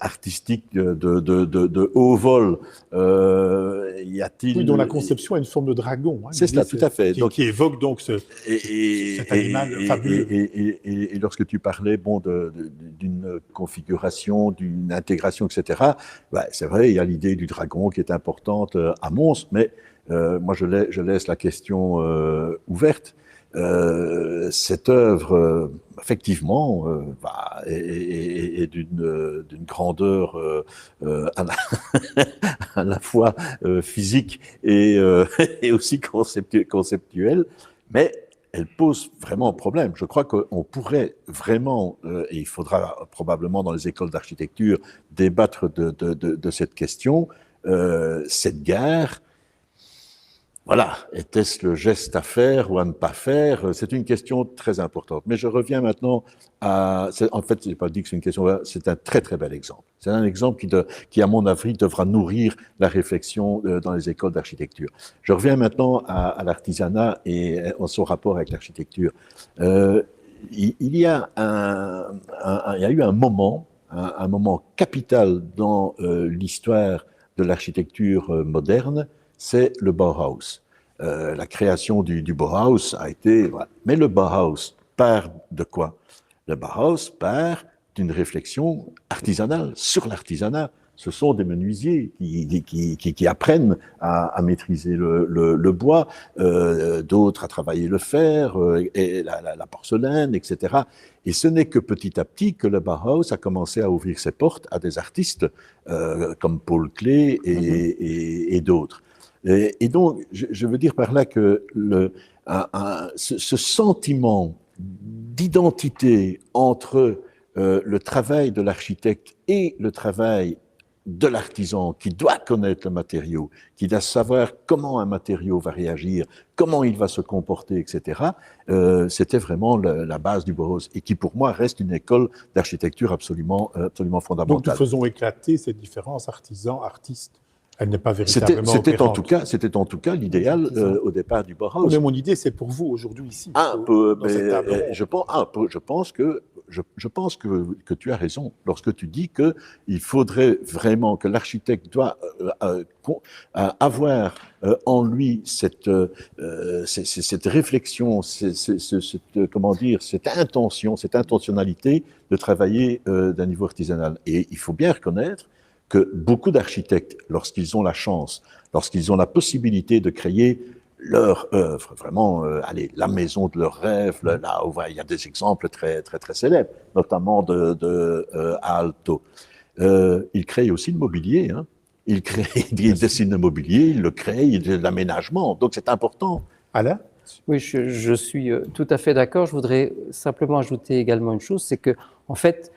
artistique de haut vol? Y a-t-il... Oui, dont la conception a une forme de dragon. Hein, c'est cela, tout à fait. Qui évoque donc cet animal fabuleux. Et lorsque tu parlais d'une configuration, d'une intégration, etc., c'est vrai, il y a l'idée du dragon qui est importante à Mons, mais moi je laisse la question ouverte. Cette œuvre, effectivement, est d'une grandeur à la fois physique et aussi conceptuelle, mais elle pose vraiment problème. Je crois qu'on pourrait vraiment, et il faudra probablement dans les écoles d'architecture débattre de cette question, cette gare. Voilà, était-ce le geste à faire ou à ne pas faire? C'est une question très importante. Mais je reviens maintenant à... En fait, je n'ai pas dit que c'est une question, c'est un très très bel exemple. C'est un exemple qui, à mon avis, devra nourrir la réflexion dans les écoles d'architecture. Je reviens maintenant à l'artisanat et à son rapport avec l'architecture. Il y a eu un moment capital dans l'histoire de l'architecture moderne, c'est le Bauhaus. La création du Bauhaus a été... Voilà. Mais le Bauhaus part de quoi? Le Bauhaus part d'une réflexion artisanale sur l'artisanat. Ce sont des menuisiers qui apprennent à maîtriser le bois, d'autres à travailler le fer, et la porcelaine, etc. Et ce n'est que petit à petit que le Bauhaus a commencé à ouvrir ses portes à des artistes comme Paul Klee et d'autres. Et donc, je veux dire par là que ce sentiment d'identité entre le travail de l'architecte et le travail de l'artisan qui doit connaître le matériau, qui doit savoir comment un matériau va réagir, comment il va se comporter, etc., c'était vraiment la base du Bauhaus et qui, pour moi, reste une école d'architecture absolument fondamentale. Donc, nous faisons éclater cette différence artisan-artiste. Elle n'est pas véritablement c'était en tout cas l'idéal au départ du Bauhaus. Mais mon idée, c'est pour vous aujourd'hui ici. Je pense que tu as raison lorsque tu dis que il faudrait vraiment que l'architecte doit avoir en lui cette réflexion, cette intention, cette intentionnalité de travailler d'un niveau artisanal. Et il faut bien reconnaître que beaucoup d'architectes, lorsqu'ils ont la chance, lorsqu'ils ont la possibilité de créer leur œuvre, vraiment, la maison de leurs rêves, là où il y a des exemples très, très, très célèbres, notamment de Aalto. Ils créent aussi le mobilier, hein. Ils dessinent le mobilier, ils le créent, il y a de l'aménagement, donc c'est important. Alain ? Oui, je suis tout à fait d'accord. Je voudrais simplement ajouter également une chose, c'est que, en fait,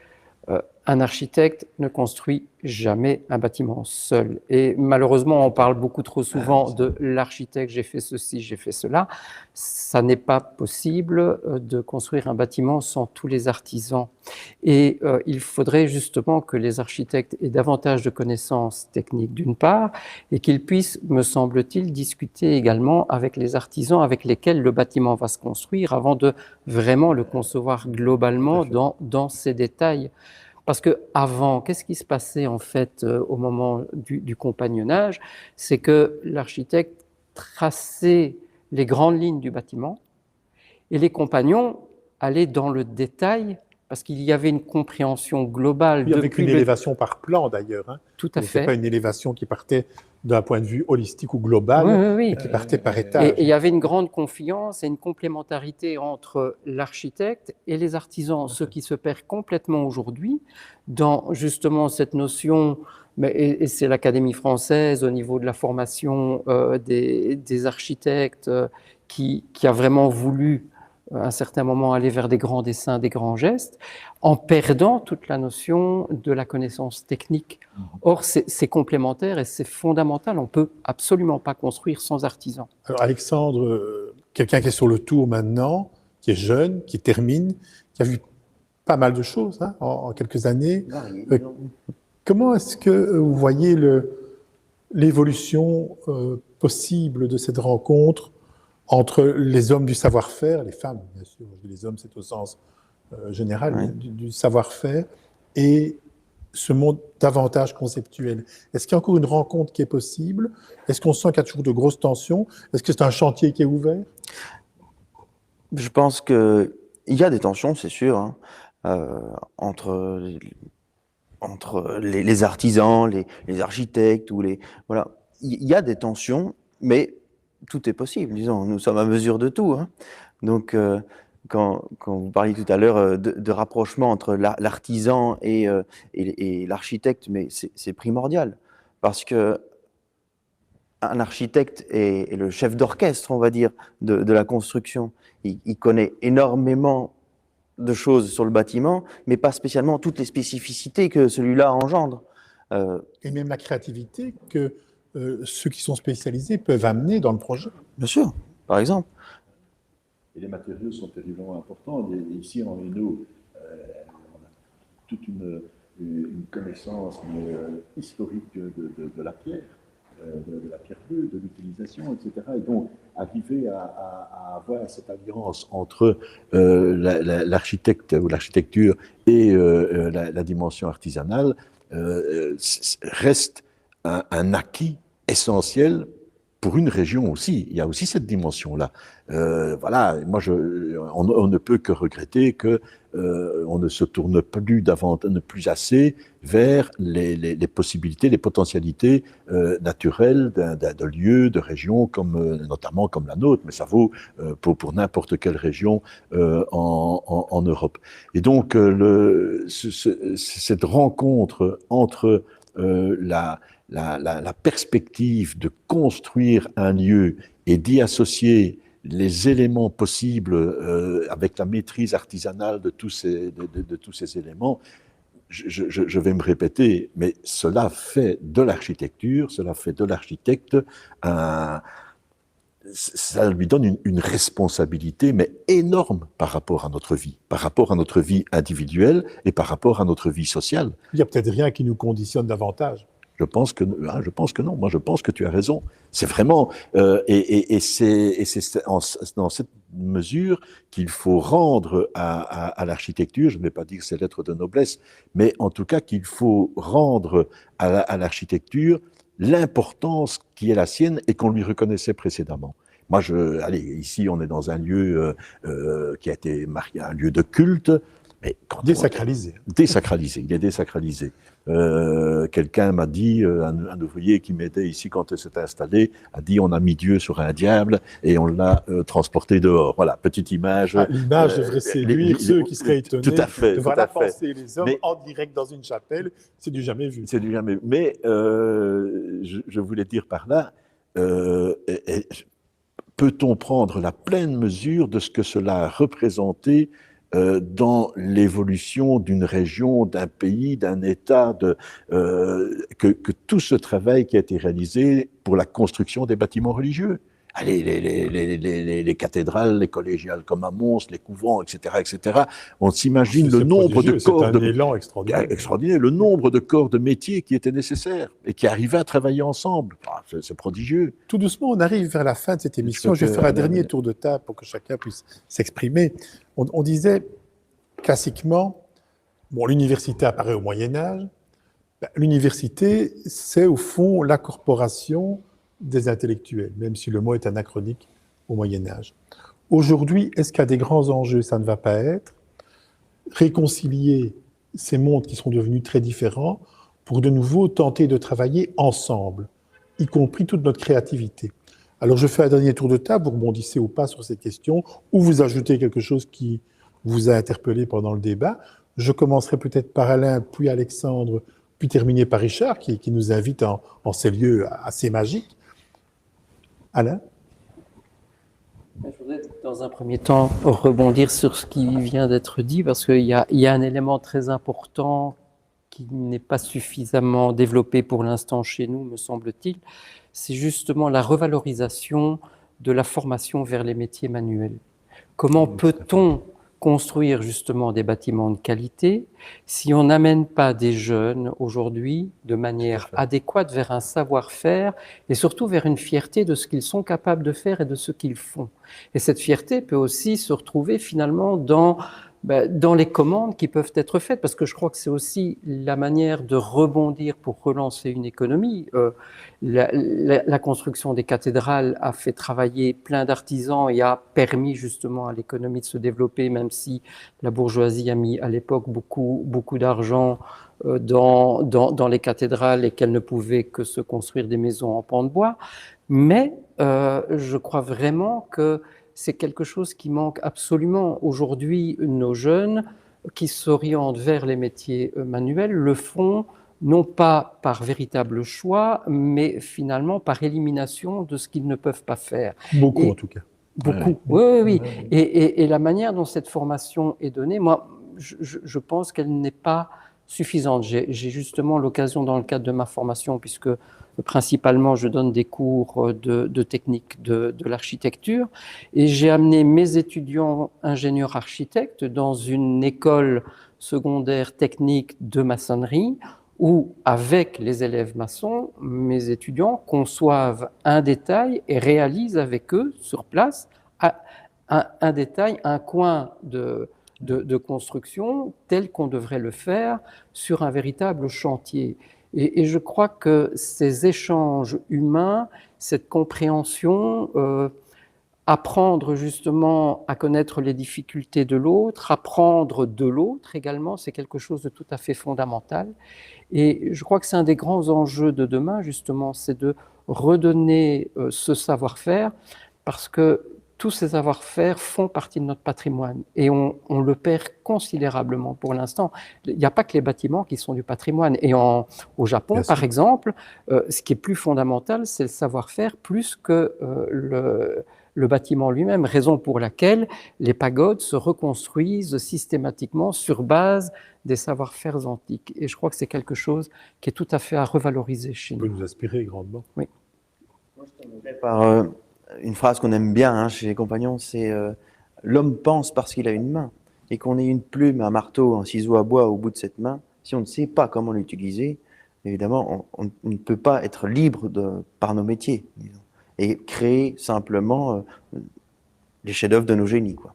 un architecte ne construit jamais un bâtiment seul. Et malheureusement, on parle beaucoup trop souvent de l'architecte, j'ai fait ceci, j'ai fait cela. Ça n'est pas possible de construire un bâtiment sans tous les artisans. Et il faudrait justement que les architectes aient davantage de connaissances techniques d'une part, et qu'ils puissent, me semble-t-il, discuter également avec les artisans avec lesquels le bâtiment va se construire avant de vraiment le concevoir globalement dans ses détails. Parce qu'avant, qu'est-ce qui se passait en fait au moment du compagnonnage? C'est que l'architecte traçait les grandes lignes du bâtiment et les compagnons allaient dans le détail parce qu'il y avait une compréhension globale. Oui, avec une élévation par plan d'ailleurs. Hein. Tout à Ce fait. n'était pas une élévation qui partait d'un point de vue holistique ou global, mais qui partait par étage. Et il y avait une grande confiance et une complémentarité entre l'architecte et les artisans, ce qui se perd complètement aujourd'hui dans justement cette notion, et c'est l'Académie française au niveau de la formation des architectes qui a vraiment voulu à un certain moment aller vers des grands dessins, des grands gestes, en perdant toute la notion de la connaissance technique. Or, c'est complémentaire et c'est fondamental. On ne peut absolument pas construire sans artisans. Alors Alexandre, quelqu'un qui est sur le tour maintenant, qui est jeune, qui termine, qui a vu pas mal de choses hein, en quelques années. Comment est-ce que vous voyez l'évolution possible de cette rencontre entre les hommes du savoir-faire, les femmes, bien sûr, les hommes, c'est au sens général du savoir-faire, et ce monde davantage conceptuel. Est-ce qu'il y a encore une rencontre qui est possible? Est-ce qu'on sent qu'il y a toujours de grosses tensions? Est-ce que c'est un chantier qui est ouvert? Je pense qu'il y a des tensions, c'est sûr, hein, entre les artisans, les architectes, voilà. Il y a des tensions, mais tout est possible, disons. Nous sommes à mesure de tout. Hein. Donc, quand vous parliez tout à l'heure de rapprochement entre l'artisan et l'architecte, mais c'est primordial. Parce que un architecte est le chef d'orchestre, on va dire, de la construction. Il connaît énormément de choses sur le bâtiment, mais pas spécialement toutes les spécificités que celui-là engendre. Et même la créativité que ceux qui sont spécialisés peuvent amener dans le projet. Bien sûr, par exemple. Et les matériaux sont terriblement importants. Et ici, en Hainaut, on a toute une connaissance historique de la pierre, de la pierre bleue, de l'utilisation, etc. Et donc, arriver à avoir cette alliance entre l'architecte ou l'architecture et la dimension artisanale reste un acquis essentiel pour une région aussi. Il y a aussi cette dimension-là. Voilà, moi, on ne peut que regretter que on ne se tourne plus assez vers les possibilités, les potentialités naturelles d'un lieu, de région, notamment comme la nôtre, mais ça vaut pour n'importe quelle région en Europe. Et donc, cette rencontre entre la perspective de construire un lieu et d'y associer les éléments possibles avec la maîtrise artisanale de tous ces éléments, je vais me répéter, mais cela fait de l'architecture, cela fait de l'architecte ça lui donne une responsabilité, mais énorme par rapport à notre vie individuelle et par rapport à notre vie sociale. Il n'y a peut-être rien qui nous conditionne davantage. Je pense que non. Moi, je pense que tu as raison. C'est vraiment c'est dans cette mesure qu'il faut rendre à l'architecture. Je ne vais pas dire que c'est lettre de noblesse, mais en tout cas qu'il faut rendre à l'architecture l'importance qui est la sienne et qu'on lui reconnaissait précédemment. Moi, ici, on est dans un lieu qui a été marqué, un lieu de culte. Mais désacralisé. Il est désacralisé. Quelqu'un m'a dit, un ouvrier qui m'aidait ici quand il s'est installé, a dit on a mis Dieu sur un diable et on l'a transporté dehors. Voilà, petite image. L'image devrait séduire ceux qui seraient étonnés de voir la pensée les hommes en direct dans une chapelle. C'est du jamais vu. C'est du jamais vu. Mais je voulais dire par là, peut-on prendre la pleine mesure de ce que cela a représenté dans l'évolution d'une région, d'un pays, d'un État, que tout ce travail qui a été réalisé pour la construction des bâtiments religieux. Allez, les cathédrales, les collégiales comme à Mons, les couvents, etc. On s'imagine le nombre de corps c'est un élan extraordinaire. extraordinaire, le nombre de corps de métiers qui étaient nécessaires et qui arrivaient à travailler ensemble. C'est prodigieux. Tout doucement, on arrive vers la fin de cette émission. Je vais faire un dernier tour de table pour que chacun puisse s'exprimer. On disait classiquement, bon, l'université apparaît au Moyen-Âge. L'université, c'est au fond la corporation des intellectuels, même si le mot est anachronique au Moyen-Âge. Aujourd'hui, est-ce qu'il y a des grands enjeux? Ça ne va pas être réconcilier ces mondes qui sont devenus très différents pour de nouveau tenter de travailler ensemble, y compris toute notre créativité. Alors, je fais un dernier tour de table, vous rebondissez ou pas sur cette question, ou vous ajoutez quelque chose qui vous a interpellé pendant le débat. Je commencerai peut-être par Alain, puis Alexandre, puis terminer par Richard, qui nous invite en ces lieux assez magiques. Alain? Je voudrais, dans un premier temps, rebondir sur ce qui vient d'être dit, parce qu'il y a un élément très important qui n'est pas suffisamment développé pour l'instant chez nous, me semble-t-il. C'est justement la revalorisation de la formation vers les métiers manuels. Comment peut-on construire justement des bâtiments de qualité si on n'amène pas des jeunes aujourd'hui de manière adéquate vers un savoir-faire et surtout vers une fierté de ce qu'ils sont capables de faire et de ce qu'ils font. Et cette fierté peut aussi se retrouver finalement dans les commandes qui peuvent être faites, parce que je crois que c'est aussi la manière de rebondir pour relancer une économie. La construction des cathédrales a fait travailler plein d'artisans et a permis justement à l'économie de se développer, même si la bourgeoisie a mis à l'époque beaucoup d'argent dans les cathédrales et qu'elle ne pouvait que se construire des maisons en pan de bois. Mais je crois vraiment que c'est quelque chose qui manque absolument. Aujourd'hui, nos jeunes qui s'orientent vers les métiers manuels le font non pas par véritable choix, mais finalement par élimination de ce qu'ils ne peuvent pas faire. Beaucoup en tout cas. Beaucoup, oui. Et la manière dont cette formation est donnée, moi, je pense qu'elle n'est pas suffisante. J'ai justement l'occasion dans le cadre de ma formation, puisque principalement je donne des cours de technique de l'architecture, et j'ai amené mes étudiants ingénieurs architectes dans une école secondaire technique de maçonnerie, où avec les élèves maçons, mes étudiants conçoivent un détail et réalisent avec eux sur place un détail, un coin de construction tel qu'on devrait le faire sur un véritable chantier. Et je crois que ces échanges humains, cette compréhension, apprendre justement à connaître les difficultés de l'autre, apprendre de l'autre également, c'est quelque chose de tout à fait fondamental. Et je crois que c'est un des grands enjeux de demain, justement, c'est de redonner ce savoir-faire, parce que tous ces savoir-faire font partie de notre patrimoine et on le perd considérablement pour l'instant. Il n'y a pas que les bâtiments qui sont du patrimoine. Et au Japon, par exemple, ce qui est plus fondamental, c'est le savoir-faire plus que le bâtiment lui-même, raison pour laquelle les pagodes se reconstruisent systématiquement sur base des savoir-faire antiques. Et je crois que c'est quelque chose qui est tout à fait à revaloriser chez nous. Ça peut nous inspirer grandement. Oui. Moi, je terminerai par une phrase qu'on aime bien chez les compagnons, c'est l'homme pense parce qu'il a une main. Et qu'on ait une plume, un marteau, un ciseau à bois au bout de cette main, si on ne sait pas comment l'utiliser, évidemment, on ne peut pas être libre par nos métiers, disons, et créer simplement les chefs-d'œuvre de nos génies, quoi.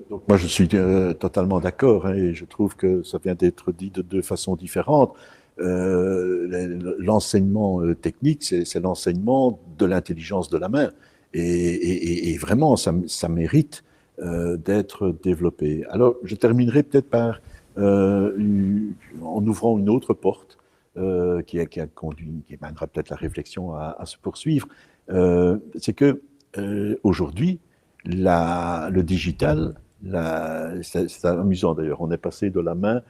Donc moi je suis totalement d'accord, hein, et je trouve que ça vient d'être dit de deux façons différentes. L'enseignement technique, c'est l'enseignement de l'intelligence de la main, et vraiment ça mérite d'être développé. Alors je terminerai peut-être par en ouvrant une autre porte qui mènera peut-être la réflexion à se poursuivre. C'est que aujourd'hui le digital, c'est amusant d'ailleurs, on est passé de la main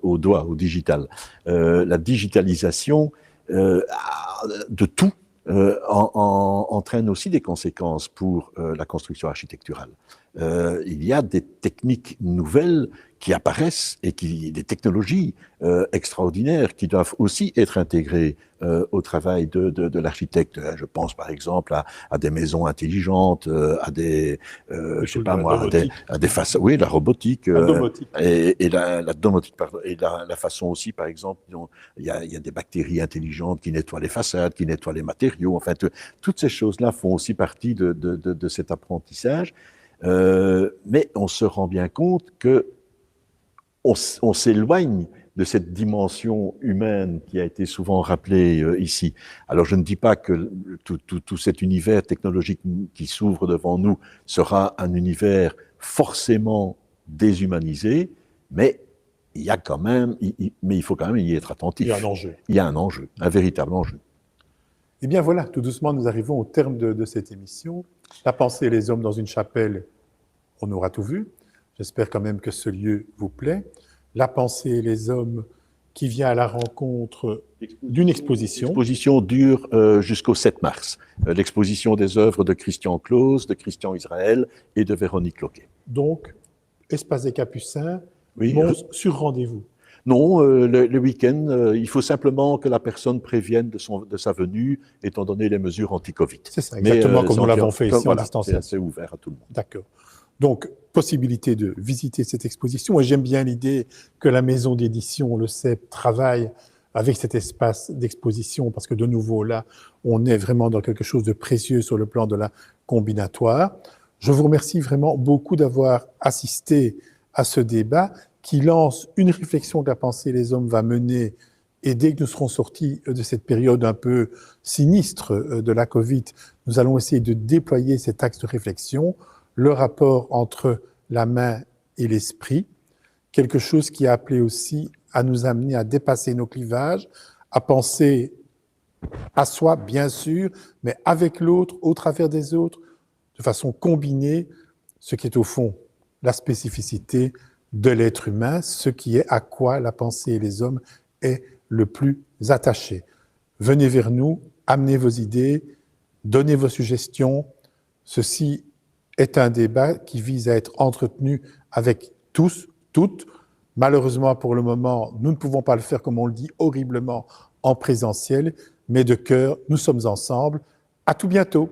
au doigt, au digital. La digitalisation de tout entraîne aussi des conséquences pour la construction architecturale. il y a des techniques nouvelles qui apparaissent et des technologies extraordinaires qui doivent aussi être intégrées au travail de l'architecte. Je pense par exemple à des maisons intelligentes, à des, je sais pas moi, à des façons, oui, la robotique, et la domotique, pardon, et la façon aussi, par exemple, il y a des bactéries intelligentes qui nettoient les façades, qui nettoient les matériaux. Enfin, toutes ces choses-là font aussi partie de cet apprentissage. Mais on se rend bien compte que on s'éloigne de cette dimension humaine qui a été souvent rappelée ici. Alors je ne dis pas que tout cet univers technologique qui s'ouvre devant nous sera un univers forcément déshumanisé, mais il y a quand même, mais il faut quand même y être attentif. Il y a un enjeu. Il y a un enjeu, un véritable enjeu. Eh bien voilà, tout doucement, nous arrivons au terme de cette émission. La pensée et les hommes dans une chapelle, on aura tout vu. J'espère quand même que ce lieu vous plaît. La pensée et les hommes qui vient à la rencontre d'une exposition. L'exposition dure jusqu'au 7 mars. L'exposition des œuvres de Christian Claus, de Christian Israël et de Véronique Loquet. Donc, Espace des Capucins, oui, sur rendez-vous. Non, le week-end, il faut simplement que la personne prévienne de sa venue, étant donné les mesures anti-Covid. C'est ça, exactement comme nous l'avons fait ici en distanciel. C'est ouvert à tout le monde. D'accord. Donc, possibilité de visiter cette exposition. Et j'aime bien l'idée que la maison d'édition, le CEP, travaille avec cet espace d'exposition, parce que de nouveau, là, on est vraiment dans quelque chose de précieux sur le plan de la combinatoire. Je vous remercie vraiment beaucoup d'avoir assisté à ce débat qui lance une réflexion que la pensée et les hommes va mener. Et dès que nous serons sortis de cette période un peu sinistre de la Covid, nous allons essayer de déployer cet axe de réflexion, le rapport entre la main et l'esprit, quelque chose qui a appelé aussi à nous amener à dépasser nos clivages, à penser à soi, bien sûr, mais avec l'autre, au travers des autres, de façon combinée, ce qui est au fond la spécificité de l'être humain, ce qui est à quoi la pensée et les hommes est le plus attaché. Venez vers nous, amenez vos idées, donnez vos suggestions. Ceci est un débat qui vise à être entretenu avec tous, toutes. Malheureusement, pour le moment, nous ne pouvons pas le faire, comme on le dit horriblement, en présentiel, mais de cœur, nous sommes ensemble. À tout bientôt.